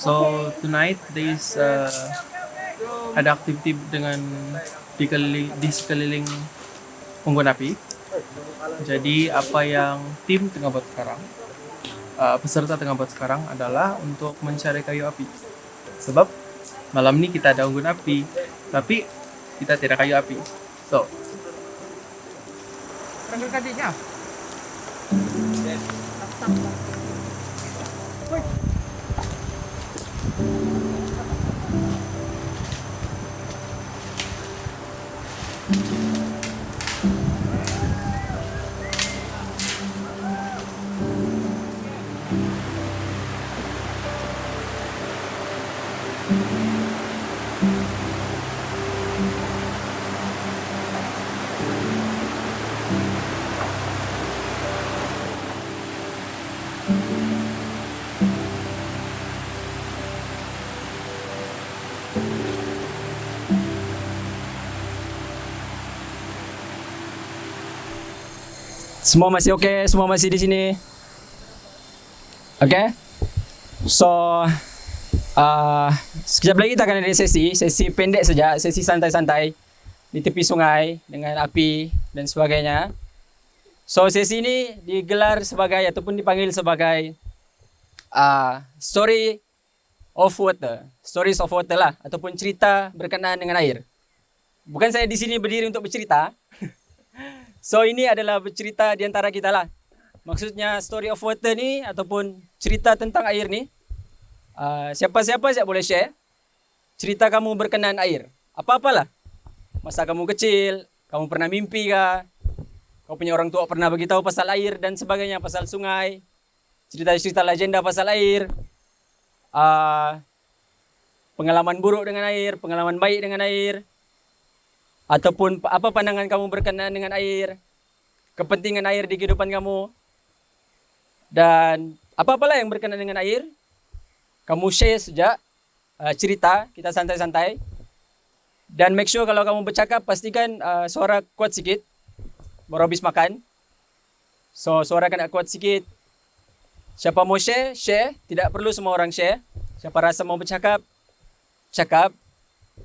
So tonight there is ada aktiviti dengan di sekeliling unggun api. Jadi apa yang tim tengah buat sekarang, peserta tengah buat sekarang adalah untuk mencari kayu api. Sebab malam ini kita ada unggun api, tapi kita tidak kayu api. So, rangkul kadiknya. Semua masih oke, semua masih di sini. Oke. So, sekejap lagi kita akan ada sesi pendek saja, sesi santai-santai di tepi sungai dengan api dan sebagainya. So, sesi ini digelar sebagai ataupun dipanggil sebagai stories of water lah, ataupun cerita berkenaan dengan air. Bukan saya di sini berdiri untuk bercerita. So ini adalah bercerita di antara kita lah. Maksudnya story of water ni ataupun cerita tentang air ni, siapa-siapa saja boleh share cerita kamu berkenaan air. Apa-apalah. Masa kamu kecil, kamu pernah mimpi kah? Kau punya orang tua pernah beritahu pasal air dan sebagainya, pasal sungai. Cerita-cerita legenda pasal air. Pengalaman buruk dengan air, pengalaman baik dengan air. Ataupun apa pandangan kamu berkenaan dengan air, kepentingan air di kehidupan kamu, dan apa-apalah yang berkenaan dengan air, kamu share sejak cerita, kita santai-santai. Dan make sure kalau kamu bercakap, pastikan suara kuat sikit, baru habis makan. So suara kena kuat sikit. Siapa mau share, tidak perlu semua orang share. Siapa rasa mau bercakap, cakap.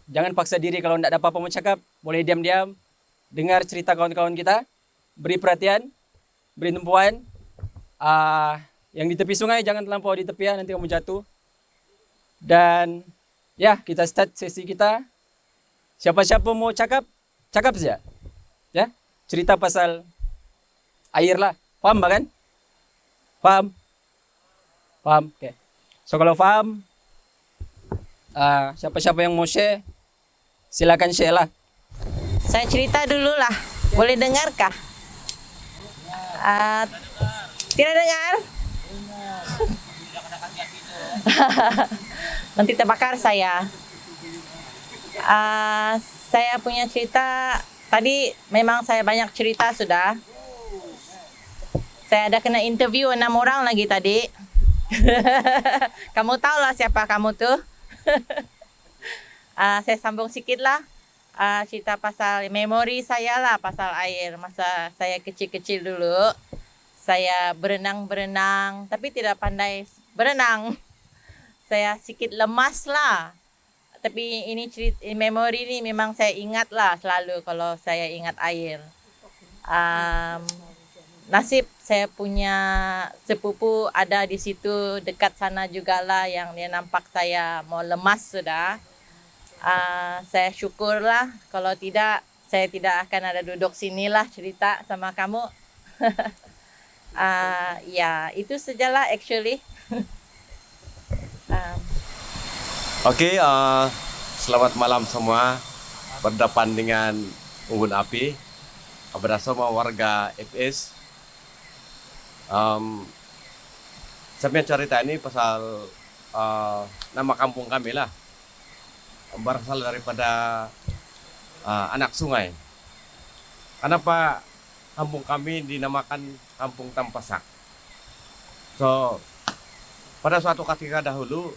Jangan paksa diri kalau tidak ada apa-apa mau cakap. Boleh diam-diam. Dengar cerita kawan-kawan kita. Beri perhatian. Beri tumpuan. Yang di tepi sungai jangan terlampau di tepian. Nanti kamu jatuh. Dan ya, kita start sesi kita. Siapa-siapa mau cakap, cakap saja. Ya, cerita pasal air lah. Faham kan? Faham? Faham? Okay. So kalau faham, siapa-siapa yang mau share, silakan share lah. Saya cerita dulu lah. Boleh dengarkah? Tidak dengar? Nanti terbakar saya. Saya punya cerita. Tadi memang saya banyak cerita sudah. Saya ada kena interview 6 orang lagi tadi. Kamu tahu lah siapa kamu tuh. Saya sambung sikit lah. Cerita pasal memori saya lah pasal air. Masa saya kecil-kecil dulu, saya berenang, tapi tidak pandai berenang. Saya sikit lemas lah. Tapi ini cerita, memori ni memang saya ingat lah selalu kalau saya ingat air. Nasib saya punya sepupu ada di situ dekat sana jugalah yang dia nampak saya mau lemas sudah. Saya syukurlah, kalau tidak saya tidak akan ada duduk sinilah cerita sama kamu. Ya, itu sajalah actually. Oke, selamat malam semua. Berdepan dengan unggun api kepada semua warga FS. Saya punya cerita ini pasal nama kampung kami lah. Berasal daripada anak sungai. Kenapa kampung kami dinamakan Kampung Tampasak? So, pada suatu ketika dahulu,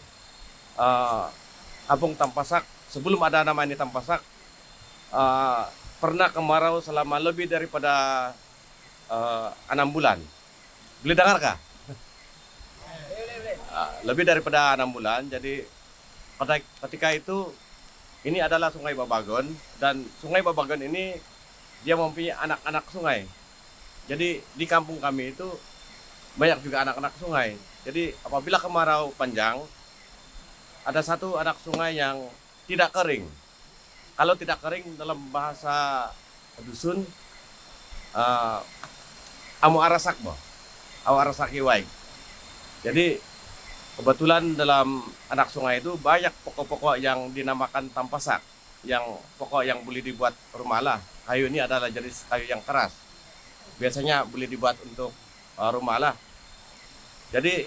Kampung Tampasak, sebelum ada nama ini Tampasak, pernah kemarau selama lebih daripada 6 bulan. Boleh dengar kah? lebih daripada 6 bulan. Jadi pada ketika itu ini adalah Sungai Babagon, dan Sungai Babagon ini dia mempunyai anak-anak sungai. Jadi di kampung kami itu banyak juga anak-anak sungai. Jadi apabila kemarau panjang, ada satu anak sungai yang tidak kering. Kalau tidak kering dalam bahasa dusun, amu arasak boh, amu arasak iwai. Jadi kebetulan dalam anak sungai itu banyak pokok-pokok yang dinamakan tampasak, yang pokok yang boleh dibuat rumah lah. Kayu ini adalah jenis kayu yang keras. Biasanya boleh dibuat untuk rumah lah. Jadi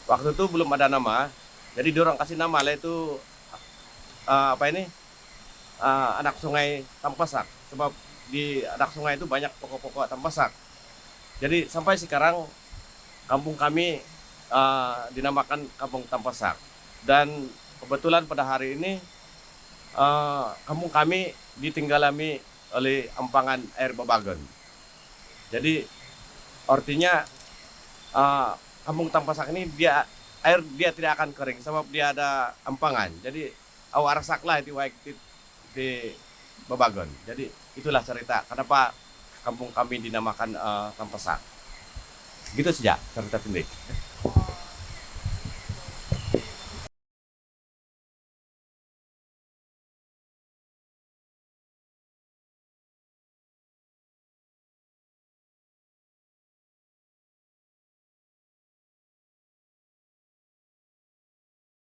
waktu itu belum ada nama. Jadi diorang kasih nama lah itu anak sungai tampasak. Sebab di anak sungai itu banyak pokok-pokok tampasak. Jadi sampai sekarang kampung kami dinamakan Kampung Tampasak. Dan kebetulan pada hari ini kampung kami ditinggalami oleh empangan air Babagon. Jadi artinya Kampung Tampasak ini air dia tidak akan kering sebab dia ada empangan. Jadi awarasak lah itu di Babagon. Jadi itulah cerita kenapa kampung kami dinamakan Tampasak. Gitu saja cerita pendek.